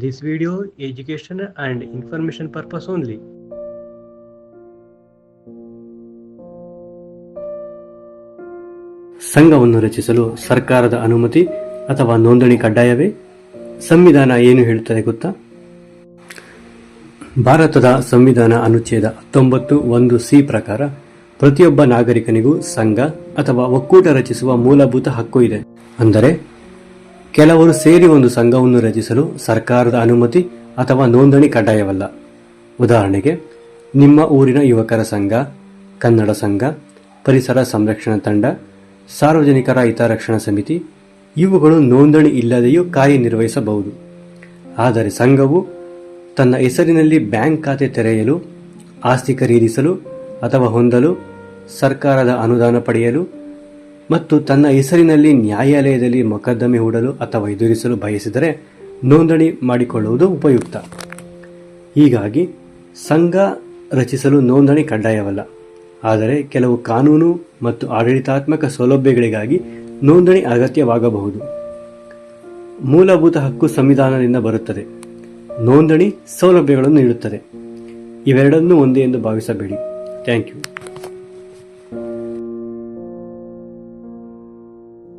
This video education and information purpose only. ಸಂಘವನ್ನು ರಚಿಸಲು ಸರ್ಕಾರದ ಅನುಮತಿ ಅಥವಾ ನೋಂದಣಿ ಕಡ್ಡಾಯವೇ? ಸಂವಿಧಾನ ಏನು ಹೇಳುತ್ತದೆ ಗೊತ್ತಾ? ಭಾರತದ ಸಂವಿಧಾನ ಅನುಚ್ಛೇದ 19(1)(c) ಪ್ರಕಾರ ಪ್ರತಿಯೊಬ್ಬ ನಾಗರಿಕನಿಗೂ ಸಂಘ ಅಥವಾ ಒಕ್ಕೂಟ ರಚಿಸುವ ಮೂಲಭೂತ ಹಕ್ಕು ಇದೆ. ಅಂದರೆ ಕೆಲವರು ಸೇರಿ ಒಂದು ಸಂಘವನ್ನು ರಚಿಸಲು ಸರ್ಕಾರದ ಅನುಮತಿ ಅಥವಾ ನೋಂದಣಿ ಕಡ್ಡಾಯವಲ್ಲ. ಉದಾಹರಣೆಗೆ, ನಿಮ್ಮ ಊರಿನ ಯುವಕರ ಸಂಘ, ಕನ್ನಡ ಸಂಘ, ಪರಿಸರ ಸಂರಕ್ಷಣಾ ತಂಡ, ಸಾರ್ವಜನಿಕರ ಹಿತರಕ್ಷಣಾ ಸಮಿತಿ ಇವುಗಳು ನೋಂದಣಿ ಇಲ್ಲದೆಯೂ ಕಾರ್ಯನಿರ್ವಹಿಸಬಹುದು. ಆದರೆ ಸಂಘವು ತನ್ನ ಹೆಸರಿನಲ್ಲಿ ಬ್ಯಾಂಕ್ ಖಾತೆ ತೆರೆಯಲು, ಆಸ್ತಿ ಖರೀದಿಸಲು ಅಥವಾ ಹೊಂದಲು, ಸರ್ಕಾರದ ಅನುದಾನ ಪಡೆಯಲು ಮತ್ತು ತನ್ನ ಹೆಸರಿನಲ್ಲಿ ನ್ಯಾಯಾಲಯದಲ್ಲಿ ಮೊಕದ್ದಮೆ ಹೂಡಲು ಅಥವಾ ಎದುರಿಸಲು ಬಯಸಿದರೆ ನೋಂದಣಿ ಮಾಡಿಕೊಳ್ಳುವುದು ಉಪಯುಕ್ತ. ಹೀಗಾಗಿ ಸಂಘ ರಚಿಸಲು ನೋಂದಣಿ ಕಡ್ಡಾಯವಲ್ಲ. ಆದರೆ ಕೆಲವು ಕಾನೂನು ಮತ್ತು ಆಡಳಿತಾತ್ಮಕ ಸೌಲಭ್ಯಗಳಿಗಾಗಿ ನೋಂದಣಿ ಅಗತ್ಯವಾಗಬಹುದು. ಮೂಲಭೂತ ಹಕ್ಕು ಸಂವಿಧಾನದಿಂದ ಬರುತ್ತದೆ, ನೋಂದಣಿ ಸೌಲಭ್ಯಗಳನ್ನು ನೀಡುತ್ತದೆ. ಇವೆರಡನ್ನೂ ಒಂದೇ ಎಂದು ಭಾವಿಸಬೇಡಿ. Thank you.